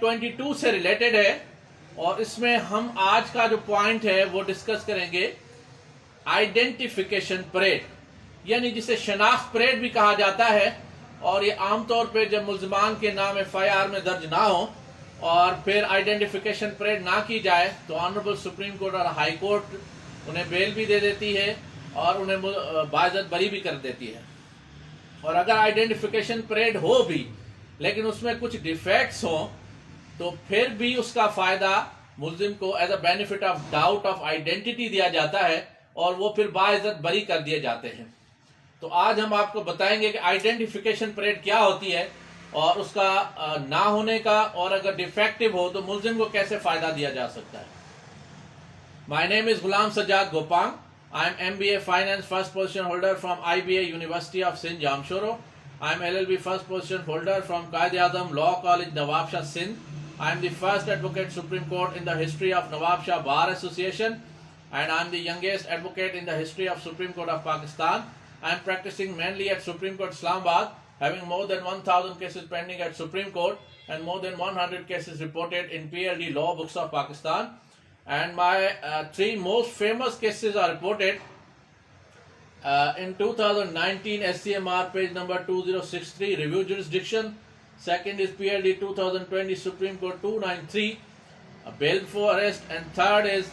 22 से रिलेटेड है और इसमें हम आज का जो पॉइंट है वो डिस्कस करेंगे आइडेंटिफिकेशन परेड, यानी जिसे शनाख्त परेड भी कहा जाता है। और ये आमतौर पे जब मुल्ज़िमान के नाम FIR में दर्ज ना हो और फिर आइडेंटिफिकेशन परेड ना की जाए तो ऑनरेबल सुप्रीम कोर्ट और हाई कोर्ट उन्हें बेल भी दे देती है और उन्हें बाइज्जत बरी भी कर देती है। और अगर आइडेंटिफिकेशन परेड हो भी लेकिन उसमें कुछ डिफेक्ट्स हों तो फिर भी उसका फायदा मुल्जिम को as a benefit of doubt of identity दिया जाता है और वो फिर बाइज्जत बरी कर दिए जाते हैं। तो आज हम आपको बताएंगे कि आइडेंटिफिकेशन परेड क्या होती है और उसका ना होने का, और अगर डिफेक्टिव हो तो मुल्जिम को कैसे फायदा दिया जा सकता है। My name is Ghulam Sajjad Gopang. I am MBA finance first position holder from IBA university of Sindh Jamshoro. I am LLB first position holder from Quaid-e-Azam Law College, Nawabshah, Sindh. I am the first advocate Supreme Court in the history of Nawabshah Bar Association, and I am the youngest advocate in the history of Supreme Court of Pakistan. I am practicing mainly at Supreme Court Islamabad, having more than 1,000 cases pending at Supreme Court and more than 100 cases reported in PLD law books of Pakistan. And my three most famous cases are reported in 2019 SCMR page number 2063 review jurisdiction. Second is PLD 2020 Supreme Court 293 bail before arrest, and third is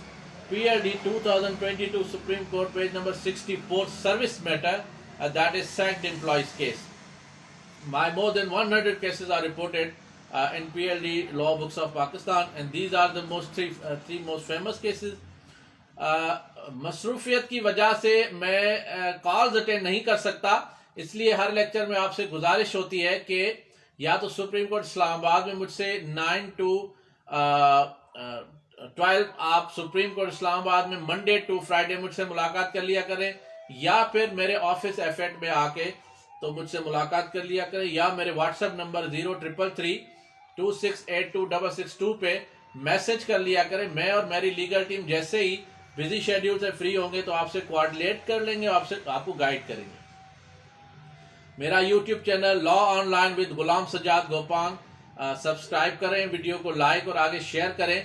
PLD 2022 Supreme Court page number 64 service matter, that is sacked employees case. My more than 100 cases are reported in PLD law books of Pakistan, and these are the three most famous cases. मसरूफियत की वजह से मैं calls attend नहीं कर सकता, इसलिए हर lecture में आपसे गुजारिश होती है कि या तो सुप्रीम कोर्ट इस्लामाबाद में मुझसे 9 to 12 आप सुप्रीम कोर्ट इस्लामाबाद में मंडे टू फ्राइडे मुझसे मुलाकात कर लिया करें, या फिर मेरे ऑफिस F8 में आके तो मुझसे मुलाकात कर लिया करें, या मेरे व्हाट्सएप नंबर 0333 2682662 पे मैसेज कर लिया करें। मैं और मेरी लीगल टीम जैसे ही बिजी शेड्यूल से फ्री होंगे तो आपसे कोऑर्डिनेट कर लेंगे, आपको गाइड करेंगे। मेरा YouTube channel law online with Ghulam Sajjad Gopang subscribe करें, वीडियो को लाइक और आगे शेयर करें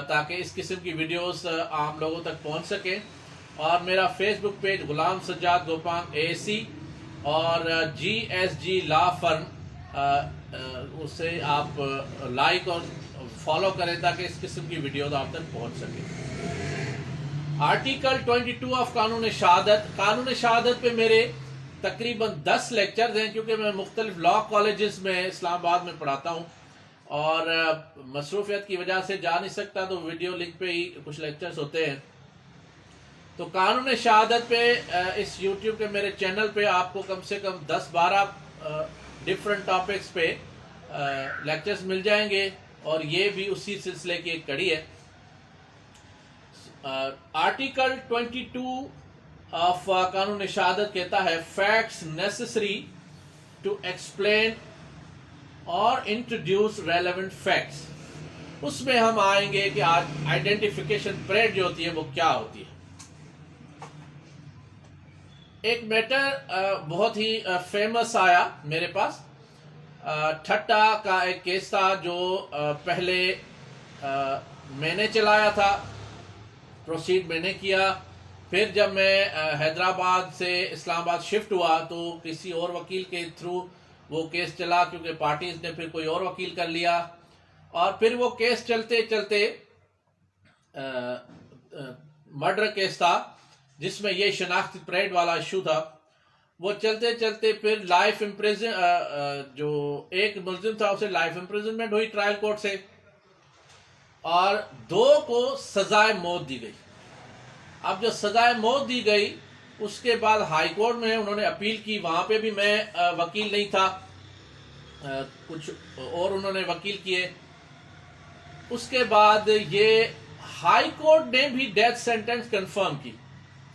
ताकि इस किस्म की वीडियोस आम लोगों तक पहुंच सके। और मेरा फेसबुक पेज गुलाम सज्जाद गोपांग AC और GSG लॉ फर्म, उससे आप लाइक और फॉलो करें ताकि इस किस्म की वीडियोस आप तक पहुंच सके। आर्टिकल 22 ऑफ कानून शहादत पे मेरे तकरीबन 10 लेक्चर्स हैं, क्योंकि मैं मुख्तलिफ लॉ कॉलेजेस में इस्लामाबाद में पढ़ाता हूँ और मसरूफियत की वजह से जा नहीं सकता, तो वीडियो लिंक पे ही कुछ लेक्चर्स होते हैं। तो कानून शहादत पे इस यूट्यूब के मेरे चैनल पे आपको कम से कम 10-12 डिफरेंट टॉपिक्स पे लेक्चर्स मिल जाएंगे और ये भी उसी सिलसिले की एक कड़ी है। आर्टिकल 22 ऑफ कानून शहादत कहता है फैक्ट्स नेसेसरी टू एक्सप्लेन और इंट्रोड्यूस रेलेवेंट फैक्ट्स। उसमें हम आएंगे कि आज आइडेंटिफिकेशन परेड जो होती है वो क्या होती है। एक मैटर बहुत ही फेमस आया मेरे पास, ठट्टा का एक केस था जो पहले मैंने चलाया था, प्रोसीड मैंने किया। फिर जब मैं हैदराबाद से इस्लामाबाद शिफ्ट हुआ तो किसी और वकील के थ्रू वो केस चला, क्योंकि पार्टीज ने फिर कोई और वकील कर लिया। और फिर वो केस चलते चलते मर्डर केस था जिसमें ये शनाख्ती परेड वाला इशू था। वो चलते चलते फिर लाइफ इम्प्रिजन, जो एक मुल्जिम था उसे लाइफ इम्प्रिजनमेंट हुई ट्रायल कोर्ट से और 2 को सजाए मौत दी गई। अब जो सजाए मौत दी गई उसके बाद हाई कोर्ट में उन्होंने अपील की, वहां पे भी मैं वकील नहीं था, कुछ और उन्होंने वकील किए। उसके बाद ये हाई कोर्ट ने भी डेथ सेंटेंस कंफर्म की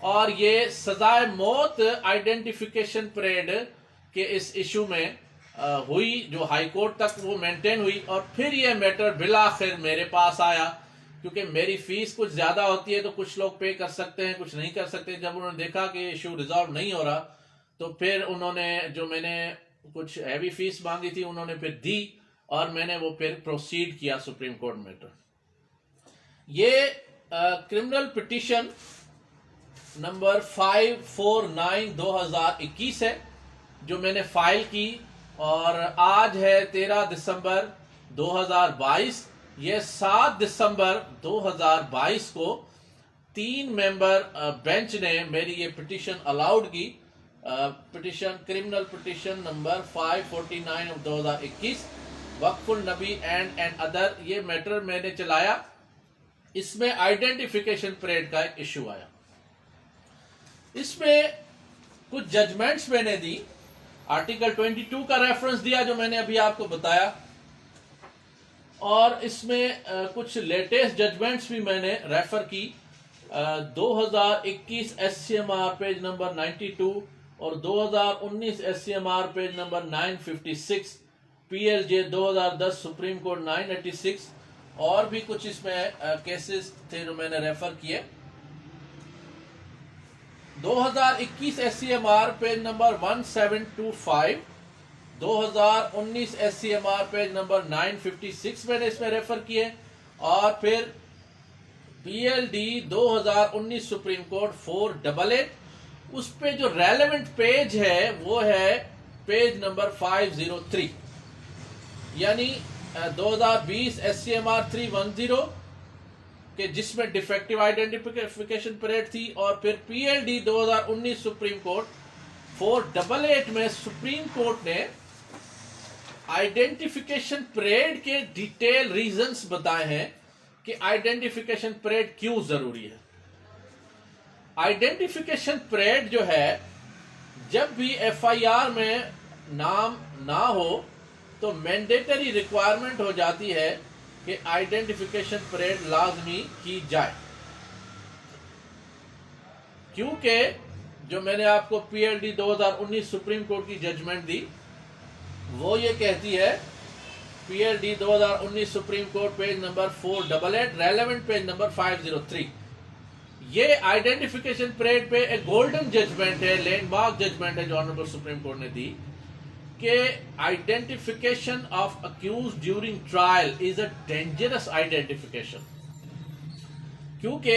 और ये सजाए मौत आइडेंटिफिकेशन परेड के इस इशू में हुई, जो हाई कोर्ट तक वो मेंटेन हुई। और फिर ये मैटर बिलाखिर मेरे पास आया, क्योंकि मेरी फीस कुछ ज्यादा होती है तो कुछ लोग पे कर सकते हैं, कुछ नहीं कर सकते। जब उन्होंने देखा कि इशू रिजॉल्व नहीं हो रहा तो फिर उन्होंने, जो मैंने कुछ हैवी फीस मांगी थी, उन्होंने फिर दी और मैंने वो फिर प्रोसीड किया सुप्रीम कोर्ट मैटर। ये क्रिमिनल पिटीशन नंबर 549/2021 है जो मैंने फाइल की, और आज है 13 दिसंबर 2022। ये 7 दिसंबर 2022 को 3 मेंबर बेंच ने मेरी ये पिटीशन अलाउड की। Petition criminal petition number 549/2021 वक्फुल Nabi and other, ये मैटर मैंने चलाया। इसमें आइडेंटिफिकेशन परेड का एक इशू आया। इसमें कुछ जजमेंट्स मैंने दी, आर्टिकल 22 का रेफरेंस दिया जो मैंने अभी आपको बताया, और इसमें कुछ लेटेस्ट जजमेंट्स भी मैंने रेफर की। 2021 SCMR पेज नंबर 92 और 2019 SCMR page number 956, PLJ 2010 supreme court 986, और भी कुछ इसमें केसेस थे जो मैंने रेफर किए। 2021 SCMR page number 1725, 2019 SCMR page number 956 मैंने इसमें रेफर किए, और फिर PLD 2019 सुप्रीम कोर्ट 488, उस पे जो रेलेवेंट पेज है वो है पेज नंबर 503, यानी 2020 SCMR 310 के जिसमें डिफेक्टिव आइडेंटिफिकेशन परेड थी, और फिर PLD 2019 सुप्रीम कोर्ट 488 में सुप्रीम कोर्ट ने आइडेंटिफिकेशन परेड के डिटेल रीजंस बताए हैं कि आइडेंटिफिकेशन परेड क्यों जरूरी है। आइडेंटिफिकेशन परेड जो है, जब भी FIR में नाम ना हो तो मैंडेटरी रिक्वायरमेंट हो जाती है कि आइडेंटिफिकेशन परेड लाजमी की जाए, क्योंकि जो मैंने आपको PLD 2019 सुप्रीम कोर्ट की जजमेंट दी वो ये कहती है, PLD 2019 supreme court page number 488, relevant page number 503, ये आइडेंटिफिकेशन परेड पे एक गोल्डन जजमेंट है, लैंडमार्क जजमेंट है जो ऑनरेबल सुप्रीम कोर्ट ने दी कि identification of accused during trial is a dangerous identification. क्योंकि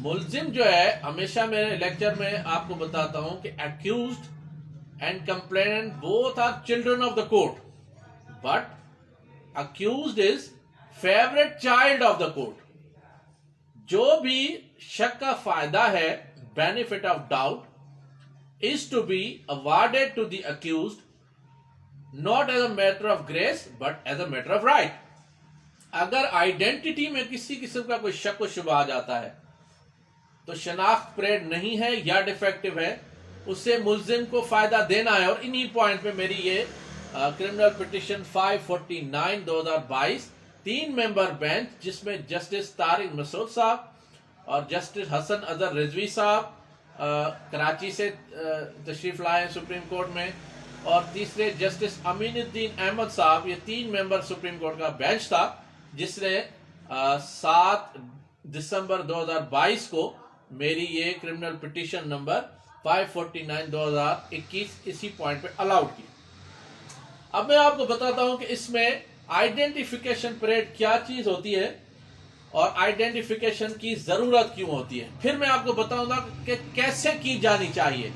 मुल्जिम जो है, हमेशा मेरे लेक्चर में आपको बताता हूं कि accused and complainant both are children of the court, but accused is favourite child of the court. जो भी शक का फायदा है, benefit of doubt, is to be awarded to the accused not as a matter of grace but as a matter of right। अगर identity में किसी किस्म का कोई शक व शुबा आ जाता है तो शनाख्त परेड नहीं है या डिफेक्टिव है, उससे मुल्जिम को फायदा देना है। और इन्हीं पॉइंट पे मेरी ये क्रिमिनल पिटीशन 549/2022 3 मेंबर बेंच, जिसमें जस्टिस तारिक मसूद साहब और जस्टिस हसन अजहर रिजवी साहब कराची से तशरीफ लाए सुप्रीम कोर्ट में, और तीसरे जस्टिस अमीनुद्दीन अहमद साहब, ये 3 मेंबर सुप्रीम कोर्ट का बेंच था जिसने 7 दिसंबर 2022 को मेरी ये क्रिमिनल पिटीशन नंबर 549/2021 इसी पॉइंट पे अलाउड की। अब मैं आपको बताता हूं कि इसमें आइडेंटिफिकेशन परेड क्या चीज होती है और आइडेंटिफिकेशन की जरूरत क्यों होती है। फिर मैं आपको बताऊंगा कि कैसे की जानी चाहिए,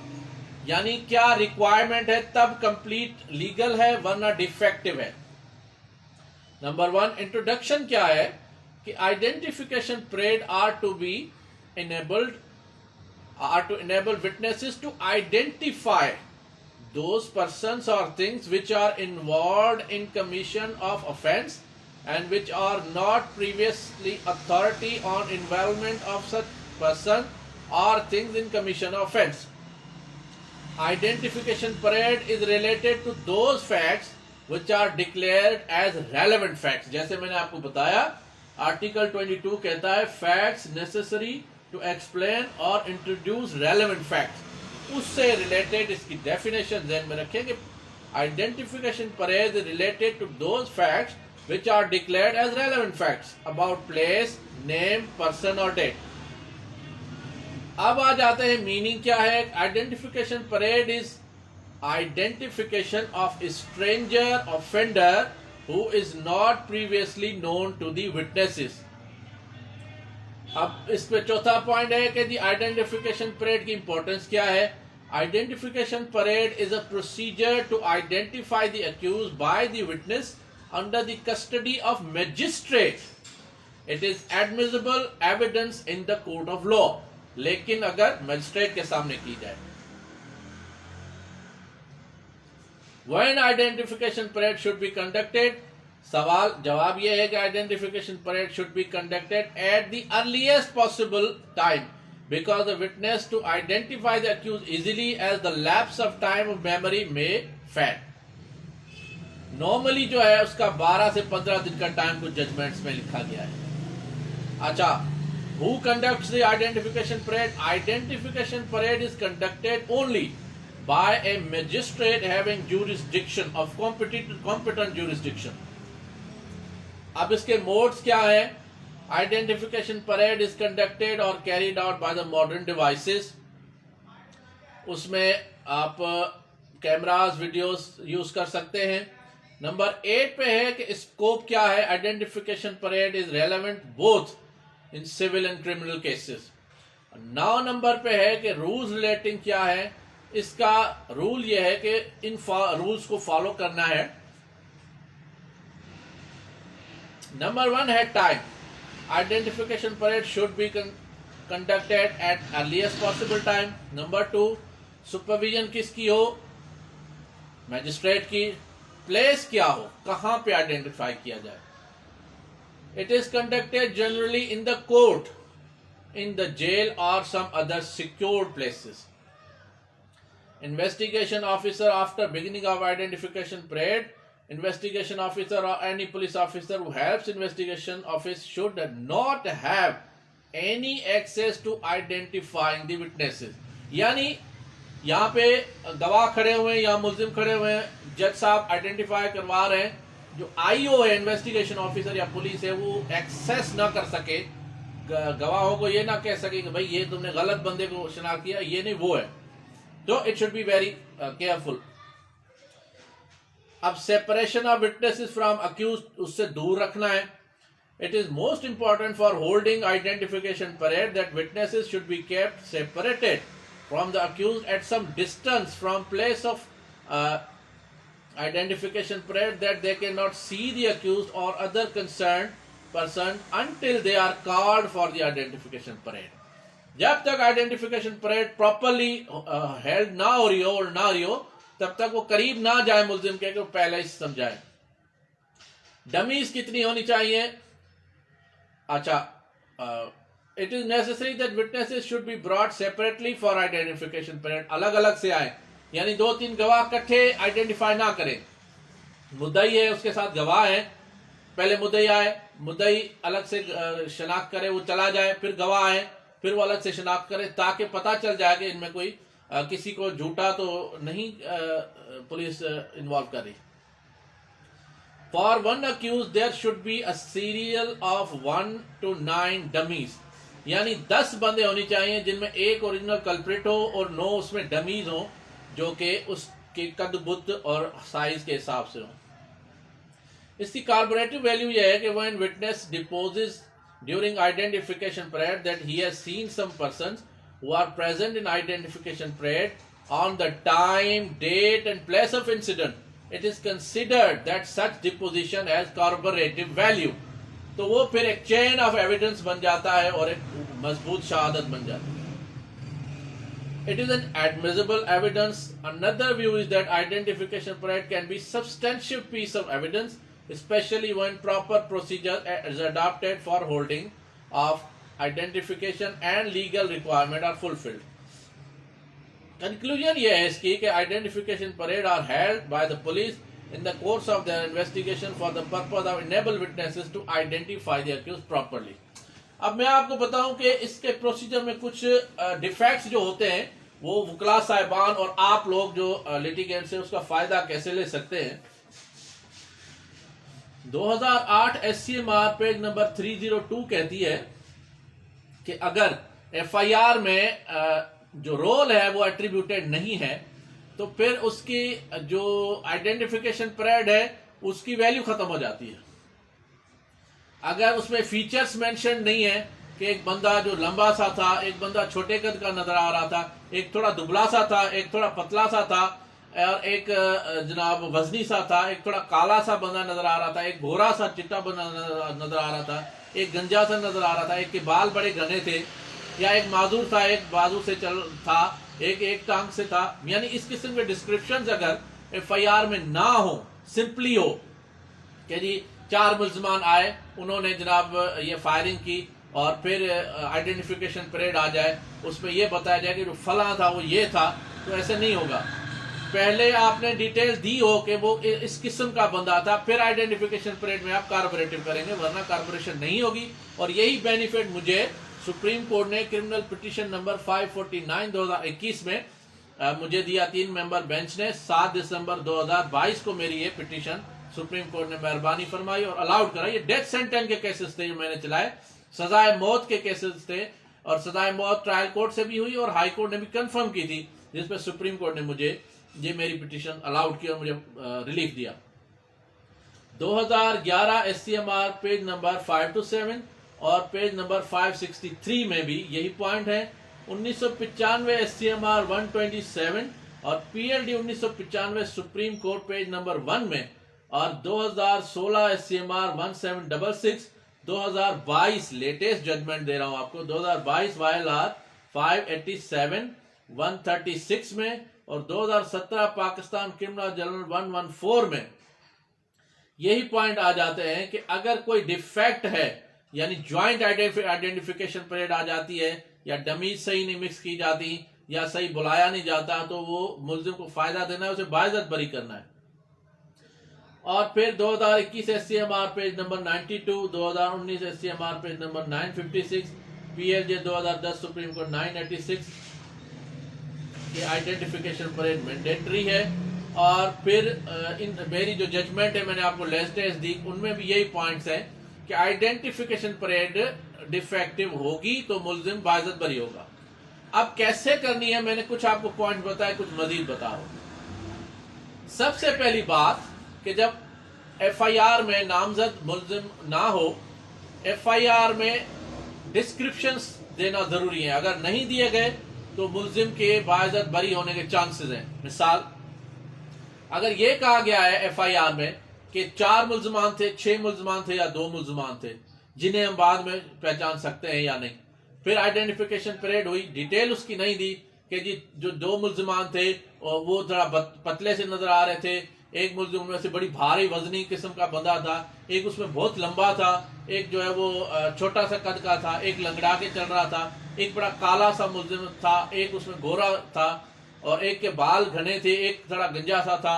यानी क्या रिक्वायरमेंट है तब कंप्लीट लीगल है वरना डिफेक्टिव है। नंबर 1, इंट्रोडक्शन क्या है कि identification parade are to enable witnesses to identify those persons or things which are involved in commission of offense and which are not previously authority on involvement of such person or things in commission of offense। Identification parade is related to those facts which are declared as relevant facts। जैसे मैंने आपको बताया, article 22 कहता है facts necessary to explain or introduce relevant facts, उससे related इसकी definition ध्यान में रखेंगे। Identification parade related to those facts which are declared as relevant facts about place, name, person or date। अब आ जाते हैं मीनिंग क्या है। Identification parade is identification of stranger offender who is not previously known to the witnesses. अब इस पे चौथा point है कि दी आइडेंटिफिकेशन परेड की इंपॉर्टेंस क्या है. Identification parade is a procedure to identify the accused by the witness under the custody of magistrate. It is admissible evidence in the court of law, लेकिन अगर magistrate के सामने की जाए. When identification parade should be conducted, सवाल जवाब यह है कि identification parade should be conducted at the earliest possible time because the witness to identify the accused easily as the lapse of time of memory may fail. Normally जो है उसका 12 से 15 दिन का टाइम कुछ जजमेंट्स में लिखा गया है. अच्छा, who conducts the identification parade? Identification parade is conducted only by a magistrate having jurisdiction of competent jurisdiction. अब इसके मोड्स क्या है? आइडेंटिफिकेशन परेड इज कंडक्टेड और carried out by the modern devices. उसमें आप कैमरास वीडियोस यूज कर सकते हैं. नंबर 8 पे है कि स्कोप क्या है. Identification parade is relevant both in civil and criminal cases. 9 number पे है कि रूल्स रिलेटिंग क्या है. इसका रूल यह है कि इन रूल्स को फॉलो करना है. नंबर 1 है time. Identification parade should be conducted at earliest possible time. Number 2, supervision किसकी हो? मैजिस्ट्रेट की. प्लेस क्या हो, कहां पे आइडेंटिफाई किया जाए. It is conducted generally in the court, in the jail or some other secured places. Investigation officer, after beginning of identification parade, investigation officer or any police officer who helps investigation office should not have any access to identifying the witnesses. यानी यहाँ पे गवाह खड़े हुए हैं या मुल्जिम खड़े हुए हैं, जज साहब आइडेंटिफाई करवा रहे हैं, जो आईओ है इन्वेस्टिगेशन ऑफिसर या पुलिस है वो एक्सेस ना कर सके, गवाहों को ये ना कह सके कि भाई ये तुमने गलत बंदे को शनाख्त किया, ये नहीं वो है. तो it should be very careful. अब separation of witnesses from accused, उससे दूर रखना है. It is most important for holding identification parade that witnesses should be kept separated from the accused at some distance from place of identification parade, that they cannot see the accused or other concerned person until they are called for the identification parade. जब तक identification parade properly held ना हो रही हो और ना रही हो, तब तक वो करीब ना जाए मुल्जिम के, पहले ही समझाए. डमीज कितनी होनी चाहिए? अच्छा, it is necessary that witnesses should be brought separately for identification parade. अलग अलग से आए, यानी 2-3 गवाह इकट्ठे आइडेंटिफाई ना करें. मुद्दई है, उसके साथ गवाह है, पहले मुद्दई आए, मुद्दई अलग से शनाख्त करे, वो चला जाए, फिर गवाह है, फिर वो अलग से शनाख्त करे, ताकि पता चल जाए कि इनमें कोई किसी को झूठा तो नहीं पुलिस इन्वॉल्व कर रही. For one accused there should be a serial of 1 to 9 dummies. यानी 10 बंदे होनी चाहिए जिनमें एक ओरिजिनल कल्प्रिट हो और 9 उसमें डमीज हो, जो कि उसके कद बुद्ध और साइज के हिसाब से हो. इसकी कार्बोरेटिव वैल्यू यह है कि when witness deposes during identification parade that he has seen some persons who are present in identification parade on the time, date and place of incident, it is considered that such deposition has corroborative value. तो वो फिर एक chain of evidence बन जाता है और एक मजबूत शहादत बन जाती है. It is an admissible evidence. Another view is that identification parade can be substantial piece of evidence, especially when proper procedure is adopted for holding of identification and legal requirement are fulfilled. Conclusion यह है इसकी कि identification parade are held by the police in the course of their investigation for the purpose of enable witnesses to identify the accused properly. अब मैं आपको बताऊं कि इसके प्रोसीजर में कुछ डिफेक्ट्स जो होते हैं वो वकला साहिबान और आप लोग जो लिटिगेंट्स हैं उसका फायदा कैसे ले सकते हैं. 2008 SCMR पेज नंबर 302 कहती है कि अगर FIR में जो रोल है वो एट्रीब्यूटेड नहीं है तो फिर उसकी जो आइडेंटिफिकेशन परेड है उसकी वैल्यू खत्म हो जाती है। अगर उसमें फीचर्स मेंशन नहीं है कि एक बंदा जो लंबा सा था, एक बंदा छोटे कद का नजर आ रहा था, एक थोड़ा दुबला सा था, एक थोड़ा पतला सा था, और एक जनाब वजनी सा था, एक थोड़ा काला सा बंदा नजर आ रहा था, एक गोरा सा चिट्टा बंदा नजर आ रहा था, एक गंजा सा नजर आ रहा था, एक के बाल बड़े घने थे, या एक माजूर था, एक बाजू से चल था, एक टांग से था, यानी इस किस्म के डिस्क्रिप्शन अगर FIR में ना हो, सिंपली हो कि जी 4 मुल्जमान आए, उन्होंने जनाब ये फायरिंग की, और फिर आइडेंटिफिकेशन परेड आ जाए, उसमें ये बताया जाए कि जो फला था वो ये था, तो ऐसे नहीं होगा। पहले आपने डिटेल दी हो कि वो इस किस्म का बंदा था, फिर आइडेंटिफिकेशन परेड में आप कार्बोरेटिव करेंगे, वरना कार्बोरेशन नहीं होगी। और यही बेनिफिट मुझे सुप्रीम कोर्ट ने क्रिमिनल पिटीशन नंबर 549 2021 में मुझे दिया। 3 मेंबर बेंच ने 7 दिसंबर 2022 को मेरी ये पिटीशन सुप्रीम कोर्ट ने मेहरबानी फरमाई और अलाउड करा। ये डेथ सेंटेंस के केसेस थे जो मैंने चलाए, सजाए मौत के केसेस थे, और सजाए मौत ट्रायल कोर्ट से भी हुई और हाई कोर्ट ने भी कंफर्म की थी, जिसपे सुप्रीम कोर्ट ने मुझे ये मेरी पिटीशन अलाउड की और मुझे रिलीफ दिया। 2011 SCMR पेज नंबर 527 और पेज नंबर 563 में भी यही पॉइंट है। 1995 SCMR 127 और PLD 1995 supreme court page number 1 में, और 2016 SCMR 1766 2022 लेटेस्ट जजमेंट दे रहा हूं आपको, 2022 YLR 587 136 में, और 2017 पाकिस्तान क्रिमिनल जर्नल 114 में यही पॉइंट आ जाते हैं कि अगर कोई डिफेक्ट है, यानी ज्वाइंट आइडेंटिफिकेशन परेड आ जाती है, या डमीज सही नहीं मिक्स की जाती, या सही बुलाया नहीं जाता, तो वो मुल्जिम को फायदा देना है, उसे बाइज्जत बरी करना है। और फिर 2021 SCMR page number 92, 2019 SCMR page number 956, PLJ 2010 supreme court 986 कि आइडेंटिफिकेशन परेड मैंडेटरी है। और फिर इन मेरी जो जजमेंट है मैंने आपको लेटेस्ट दी, उनमें भी यही पॉइंट्स हैं कि आइडेंटिफिकेशन परेड डिफेक्टिव होगी तो मुल्जिम बाइज्जत बरी होगा। अब कैसे करनी है, मैंने कुछ आपको पॉइंट बताए, कुछ मजीद बता रहा हूं। सबसे पहली बात कि जब FIR में नामजद मुल्जिम ना हो, FIR में डिस्क्रिप्शंस देना जरूरी है। अगर नहीं दिए गए तो मुल्जिम के बाइज्जत बरी होने के चांसेस हैं। मिसाल, अगर यह कहा गया है FIR में कि 4 मुल्जमान थे, 6 मुल्जमान थे, या 2 मुल्जमान थे, जिन्हें हम बाद में पहचान सकते हैं या नहीं, फिर आइडेंटिफिकेशन परेड हुई, डिटेल उसकी नहीं दी कि जी जो 2 मुल्जमान थे वो थोड़ा पतले से नजर आ रहे थे, एक मुल्जिम में से बड़ी भारी वजनी किस्म का बंदा था, एक उसमें बहुत लंबा था, एक जो है वो छोटा सा कद का था, एक लंगड़ा के चल रहा था, एक बड़ा काला सा मुल्जिम था, एक उसमें गोरा था, और एक के बाल घने थे, एक थोड़ा गंजा सा था,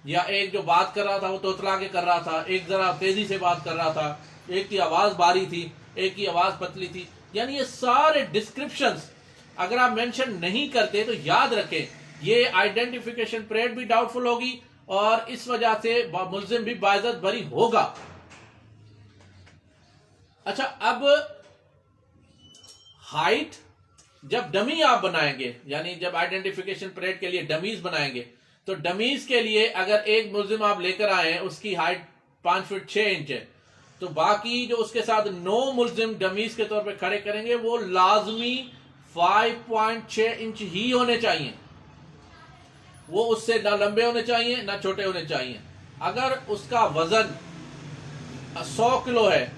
या एक जो बात कर रहा था वो तोतला के कर रहा था, एक जरा तेजी से बात कर रहा था, एक की आवाज भारी थी, एक की आवाज पतली थी। यानी ये सारे डिस्क्रिप्शंस अगर आप मेंशन नहीं करते तो याद रखें ये आइडेंटिफिकेशन परेड भी डाउटफुल होगी, और इस वजह से मुल्जिम भी बाइज्जत बरी होगा। अच्छा, अब हाइट जब डमी आप बनाएंगे, यानी जब आइडेंटिफिकेशन परेड के लिए डमीज बनाएंगे, तो डमीज के लिए अगर एक मुल्जिम आप लेकर आए हैं, उसकी हाइट 5 फीट 6 इंच है, तो बाकी जो उसके साथ 9 मुल्जिम डमीज के तौर पे खड़े करेंगे वो लाजमी 5.6 इंच ही होने चाहिए। वो उससे ना लंबे होने चाहिए ना छोटे होने चाहिए। अगर उसका वजन 100 किलो है,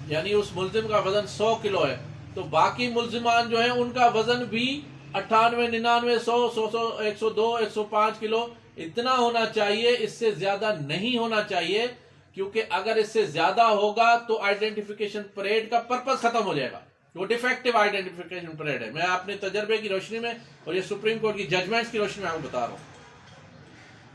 यानी उस मुल्जिम का वजन 100 किलो है, तो बाकी मुल्जिमान जो है उनका वजन भी 98, 99, 100, 102, 105 किलो इतना होना चाहिए। इससे ज्यादा नहीं होना चाहिए, क्योंकि अगर इससे ज्यादा होगा तो आइडेंटिफिकेशन परेड का पर्पस खत्म हो जाएगा। वो डिफेक्टिव आइडेंटिफिकेशन परेड है। मैं अपने तजर्बे की रोशनी में और ये सुप्रीम कोर्ट की जजमेंट्स की रोशनी में आपको बता रहा हूं।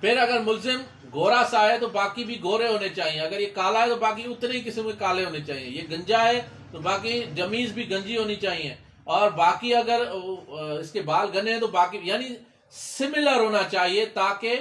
फिर अगर मुल्जिम गोरा सा है तो बाकी भी गोरे होने चाहिए, अगर ये काला है तो बाकी उतने ही किस्म के काले होने चाहिए, ये गंजा है तो बाकी जमीज भी गंजी होनी चाहिए, और बाकी अगर इसके बाल घने हैं तो बाकी, यानी सिमिलर होना चाहिए, ताकि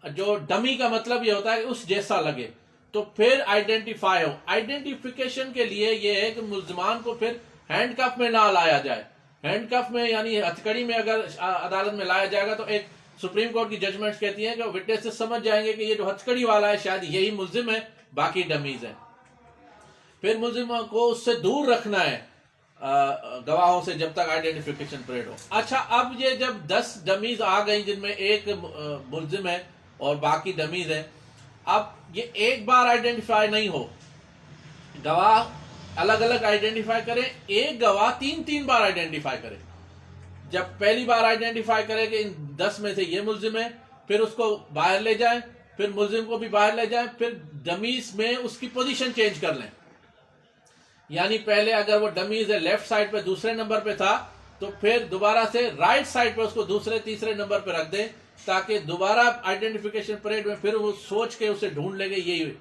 जो डमी का मतलब ये होता है कि उस जैसा लगे। तो फिर आइडेंटिफाई हो। आइडेंटिफिकेशन के लिए ये है कि मुल्जिमान को फिर हैंडकफ में ना लाया जाए। हैंडकफ में यानी हथकड़ी में अगर अदालत में लाया जाएगा तो एक सुप्रीम कोर्ट की जजमेंट्स कहती हैं कि विटनेसेस समझ जाएंगे कि ये जो हथकड़ी वाला है शायद यही मुल्जिम है, बाकी डमीज है। फिर मुल्जिम को उससे दूर रखना है गवाहों से जब तक आइडेंटिफिकेशन परेड हो। अच्छा, अब ये जब 10 डमीज आ गई जिनमें एक मुल्जिम है और बाकी डमीज है, अब ये एक बार आइडेंटिफाई नहीं हो, गवाह अलग अलग आइडेंटिफाई करें, एक गवाह 3-3 बार आइडेंटिफाई करे। जब पहली बार आइडेंटिफाई करे कि इन 10 में से ये मुल्जिम है, फिर उसको बाहर ले जाए, फिर मुल्जिम को भी बाहर ले जाए, फिर डमीज में उसकी पोजीशन चेंज कर लें। यानी पहले अगर वो डमीज है लेफ्ट साइड पे दूसरे नंबर पे था, तो फिर दोबारा से राइट साइड पे उसको दूसरे तीसरे नंबर पे रख दें, ताकि दोबारा आइडेंटिफिकेशन परेड में फिर वो सोच के उसे ढूंढ लेंगे यही।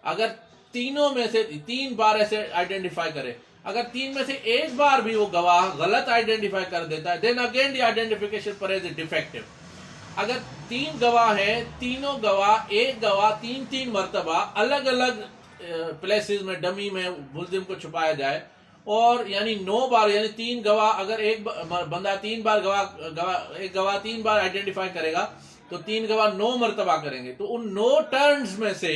अगर तीनों में से 3 बार ऐसे आइडेंटिफाई करे, अगर 3 में से एक बार भी वो गवाह गलत आइडेंटिफाई कर देता है, then again the identification parade is defective. अगर 3 गवाह हैं, तीनों गवाह, एक गवाह 3-3 मरतबा अलग अलग प्लेसेस में डमी में मुल्जिम को छुपाया जाए, और यानी 9 बार, यानी 3 गवाह, अगर एक बंदा 3 बार एक गवाह 3 बार आइडेंटिफाई करेगा तो 3 गवाह 9 मरतबा करेंगे। तो उन 9 टर्न्स में से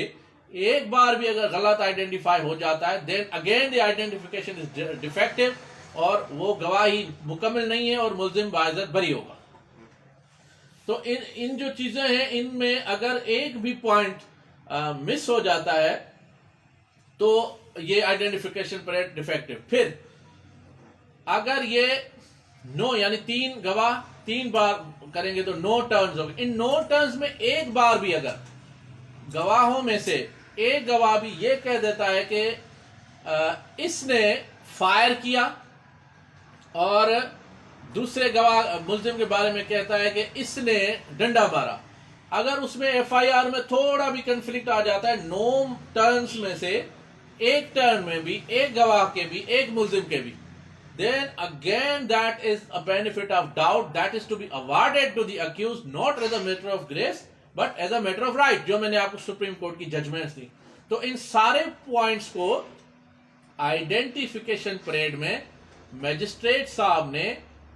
एक बार भी अगर गलत आइडेंटिफाई हो जाता है, then again the identification is defective, और वो गवाही मुकम्मल नहीं है और मुल्जिम बाइज्जत बरी होगा। तो इन जो चीजें हैं, इनमें अगर एक भी पॉइंट मिस हो जाता है तो ये आइडेंटिफिकेशन परेड डिफेक्टिव। फिर अगर ये 9 यानी 3 गवाह 3 बार करेंगे तो 9 टर्न्स हो गए। इन 9 टर्न्स में एक बार भी अगर गवाहों में से एक गवाह भी ये कह देता है कि इसने फायर किया, और दूसरे गवाह मुल्जिम के बारे में कहता है कि इसने डंडा मारा, अगर उसमें एफआईआर में थोड़ा भी कंफ्लिक्ट आ जाता है, 9 टर्न्स में से एक टर्न में भी, एक गवाह के भी, एक मुल्जिम के भी, then again that is a benefit of doubt that is to be awarded to the accused not as a matter of grace but as a matter of right, जो मैंने आपको सुप्रीम कोर्ट की जजमेंट्स दी। तो इन सारे points को identification parade में magistrate साहब ने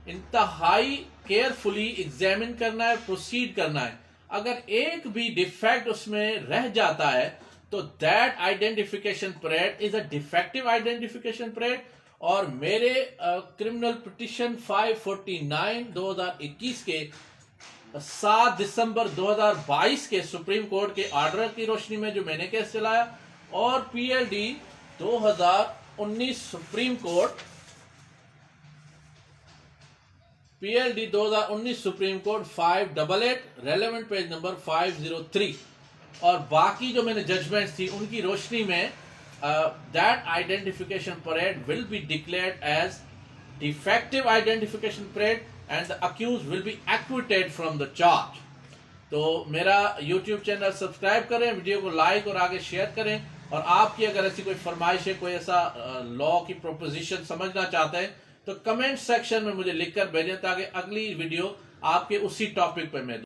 इंतहाई केयरफुली एग्जामिन करना है, प्रोसीड करना है। अगर एक भी डिफेक्ट उसमें रह जाता है तो that identification parade is a defective identification parade, और मेरे क्रिमिनल पिटिशन 549 2021 के 7 दिसंबर 2022 के सुप्रीम कोर्ट के ऑर्डर की रोशनी में जो मैंने केस चलाया, और PLD 2019 supreme court PLD 2019 supreme court 588 relevant page number 503, और बाकी जो मैंने जजमेंट्स थी उनकी रोशनी में that identification parade will be declared as defective identification parade and the accused will be acquitted from the charge. तो मेरा यूट्यूब चैनल सब्सक्राइब करें, वीडियो को लाइक और आगे शेयर करें, और आपकी अगर ऐसी कोई फरमाइश है, कोई ऐसा लॉ की प्रोपोजिशन समझना चाहते हैं तो कमेंट सेक्शन में मुझे लिखकर भेजें, ताकि अगली वीडियो आपके उसी टॉपिक पर मैं